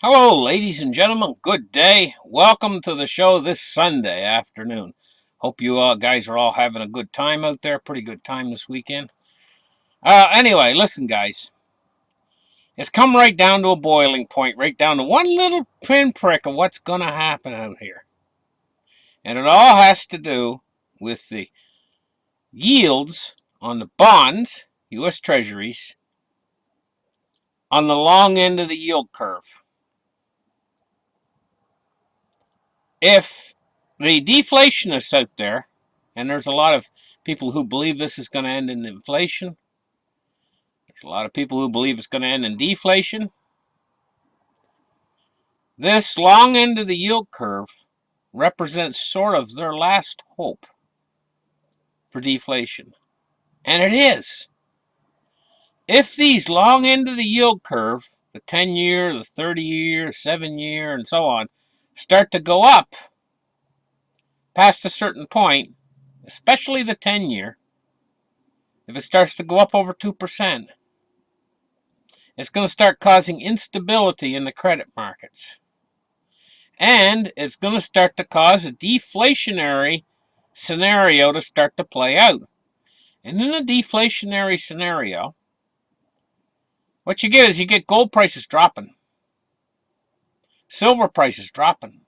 Hello, ladies and gentlemen. Good day. Welcome to the show this Sunday afternoon. Hope you guys are all having a good time out there. Pretty good time this weekend. Anyway, listen, guys. It's come right down to a boiling point, right down to one little pinprick of what's going to happen out here. And it all has to do with the yields on the bonds, U.S. Treasuries, on the long end of the yield curve. If the deflationists out there, and there's a lot of people who believe this is going to end in inflation, there's a lot of people who believe it's going to end in deflation. This long end of the yield curve represents sort of their last hope for deflation. And it is. If these long end of the yield curve, the 10-year, the 30-year, 7-year, and so on, start to go up past a certain point, especially the 10-year, if it starts to go up over 2%, it's going to start causing instability in the credit markets. And it's going to start to cause a deflationary scenario to start to play out. And in a deflationary scenario, what you get is you get gold prices dropping, silver prices dropping.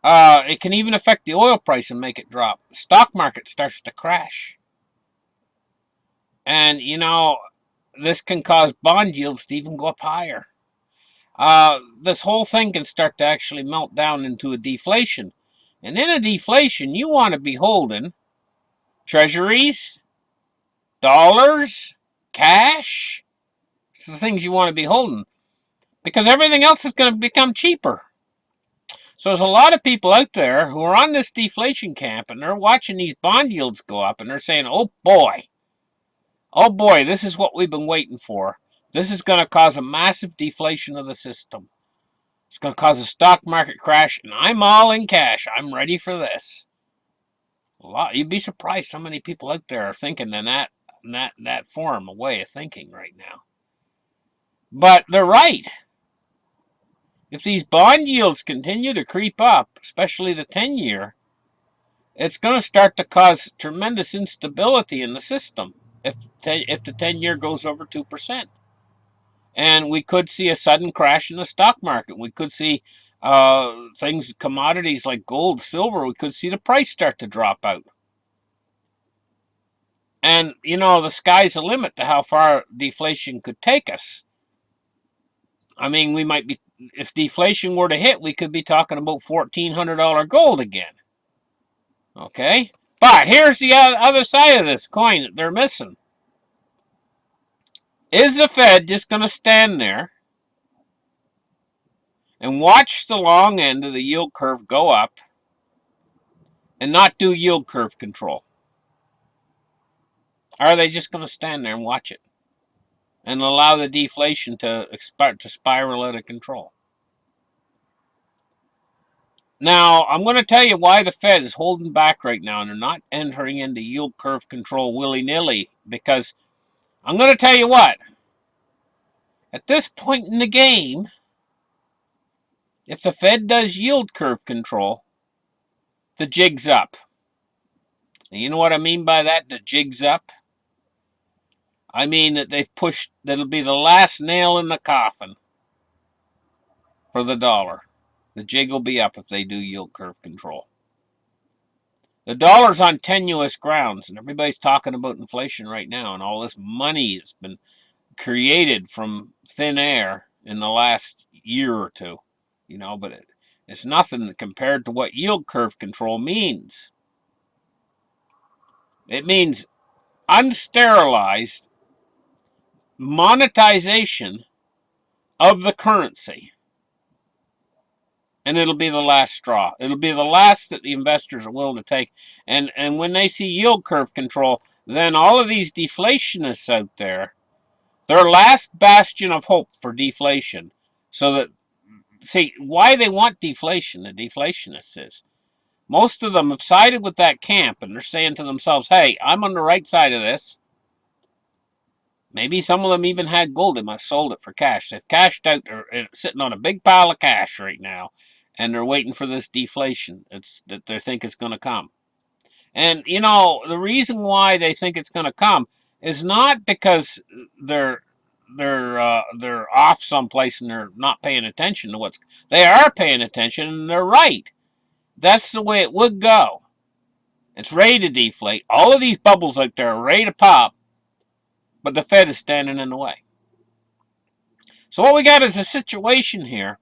It can even affect the oil price and make it drop. The stock market starts to crash. And, this can cause bond yields to even go up higher. This whole thing can start to actually melt down into a deflation. And in a deflation, you want to be holding treasuries, dollars, cash. It's the things you want to be holding. Because everything else is going to become cheaper. So there's a lot of people out there who are on this deflation camp and they're watching these bond yields go up and they're saying, oh boy, this is what we've been waiting for. This is going to cause a massive deflation of the system. It's going to cause a stock market crash, and I'm all in cash. I'm ready for this. You'd be surprised how many people out there are thinking in that form, a way of thinking right now. But they're right. If these bond yields continue to creep up, especially the 10-year, it's going to start to cause tremendous instability in the system if the 10-year goes over 2%. And we could see a sudden crash in the stock market. We could see commodities like gold, silver, we could see the price start to drop out. And, the sky's the limit to how far deflation could take us. I mean, if deflation were to hit, we could be talking about $1,400 gold again. Okay? But here's the other side of this coin that they're missing. Is the Fed just going to stand there and watch the long end of the yield curve go up and not do yield curve control? Or are they just going to stand there and watch it and allow the deflation to spiral out of control? Now, I'm going to tell you why the Fed is holding back right now and they're not entering into yield curve control willy-nilly, because I'm going to tell you what. At this point in the game, if the Fed does yield curve control, the jig's up. And you know what I mean by that, the jig's up? I mean that that'll be the last nail in the coffin for the dollar. The jig will be up if they do yield curve control. The dollar's on tenuous grounds, and everybody's talking about inflation right now, and all this money has been created from thin air in the last year or two. But it's nothing compared to what yield curve control means. It means unsterilized monetization of the currency. And it'll be the last straw. It'll be the last that the investors are willing to take. And when they see yield curve control, then all of these deflationists out there, their last bastion of hope for deflation, so that, see, why they want deflation, the deflationists is, most of them have sided with that camp, and they're saying to themselves, hey, I'm on the right side of this. Maybe some of them even had gold. They must have sold it for cash. They've cashed out. They're sitting on a big pile of cash right now, and they're waiting for this deflation. It's that they think it's going to come. And you know the reason why they think it's going to come is not because they're they're off someplace and they're not paying attention to what's. They are paying attention and they're right. That's the way it would go. It's ready to deflate. All of these bubbles out there are ready to pop, but the Fed is standing in the way. So what we got is a situation here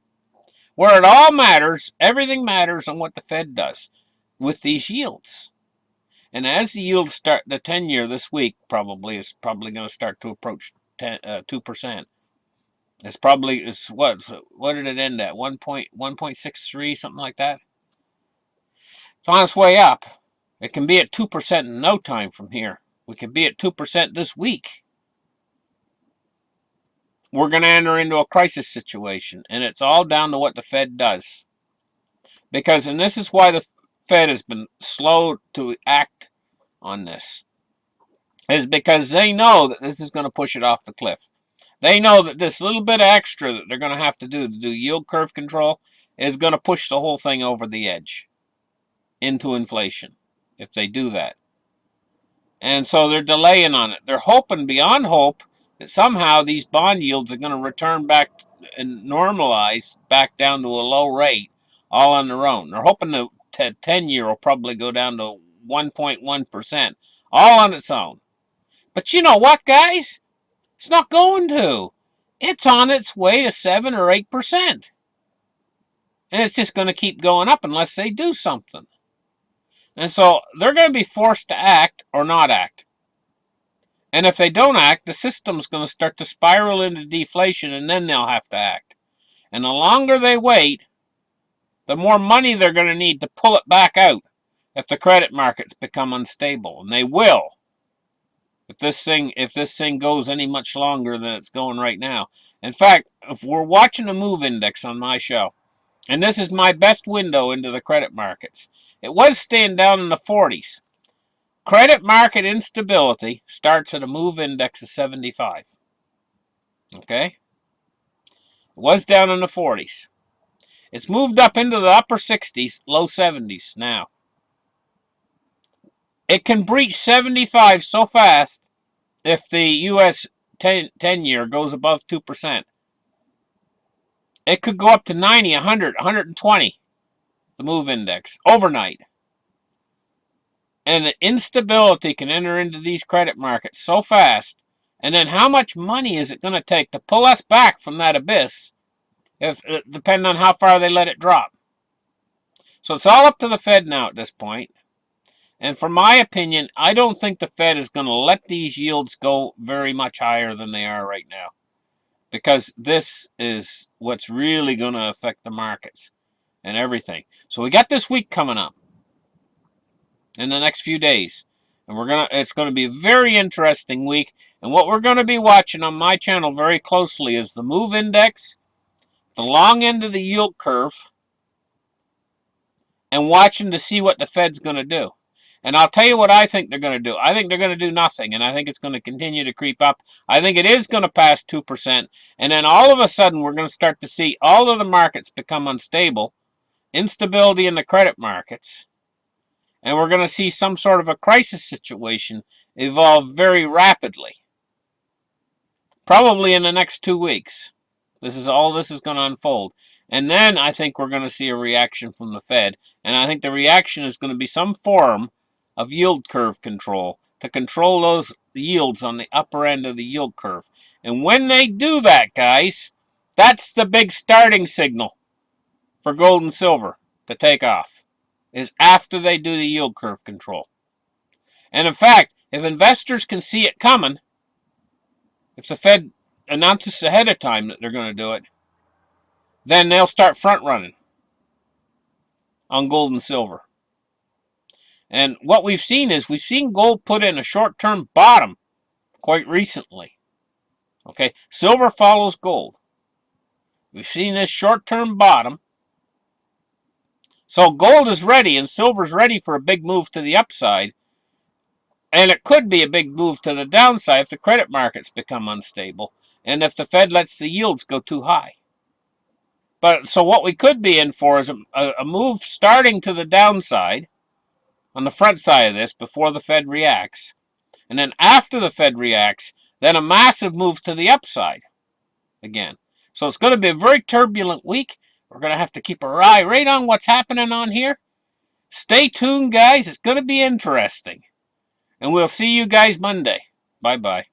where it all matters, everything matters on what the Fed does with these yields. And as the yields start, the 10-year this week is probably going to start to approach 2%. It's probably, what did it end at? 1.63, something like that. It's on its way up. It can be at 2% in no time from here. We could be at 2% this week. We're going to enter into a crisis situation, and it's all down to what the Fed does. Because, and this is why the Fed has been slow to act on this, is because they know that this is going to push it off the cliff. They know that this little bit of extra that they're going to have to do yield curve control is going to push the whole thing over the edge into inflation if they do that. And so they're delaying on it. They're hoping beyond hope that somehow these bond yields are going to return back and normalize back down to a low rate all on their own. They're hoping the 10-year will probably go down to 1.1%, all on its own. But you know what, guys? It's not going to. It's on its way to 7 or 8%. And it's just going to keep going up unless they do something. And so they're going to be forced to act or not act. And if they don't act, the system's going to start to spiral into deflation, and then they'll have to act. And the longer they wait, the more money they're going to need to pull it back out if the credit markets become unstable. And they will. If this thing goes any much longer than it's going right now. In fact, if we're watching the MOVE index on my show, and this is my best window into the credit markets, it was staying down in the 40s. Credit market instability starts at a MOVE index of 75. Okay? It was down in the 40s. It's moved up into the upper 60s, low 70s now. It can breach 75 so fast if the U.S. 10-year goes above 2%. It could go up to 90, 100, 120, the MOVE index, overnight. And the instability can enter into these credit markets so fast. And then how much money is it going to take to pull us back from that abyss, depending on how far they let it drop? So it's all up to the Fed now at this point. And from my opinion, I don't think the Fed is going to let these yields go very much higher than they are right now. Because this is what's really going to affect the markets and everything. So we got this week coming up in the next few days. And it's going to be a very interesting week. And what we're going to be watching on my channel very closely is the MOVE index, the long end of the yield curve, and watching to see what the Fed's going to do. And I'll tell you what I think they're going to do. I think they're going to do nothing, and I think it's going to continue to creep up. I think it is going to pass 2%, and then all of a sudden we're going to start to see all of the markets become unstable, instability in the credit markets, and we're going to see some sort of a crisis situation evolve very rapidly. Probably in the next 2 weeks. This is going to unfold. And then I think we're going to see a reaction from the Fed, and I think the reaction is going to be some form of yield curve control to control those yields on the upper end of the yield curve. And when they do that, guys, that's the big starting signal for gold and silver to take off, is after they do the yield curve control. And in fact, if investors can see it coming, if the Fed announces ahead of time that they're going to do it, then they'll start front running on gold and silver. And what we've seen is gold put in a short-term bottom quite recently. Okay, silver follows gold. We've seen this short-term bottom. So gold is ready and silver's ready for a big move to the upside And it could be a big move to the downside if the credit markets become unstable and if the Fed lets the yields go too high. But so what we could be in for is a move starting to the downside on the front side of this before the Fed reacts. And then after the Fed reacts, then a massive move to the upside again. So it's going to be a very turbulent week. We're going to have to keep our eye right on what's happening on here. Stay tuned, guys. It's going to be interesting. And we'll see you guys Monday. Bye-bye.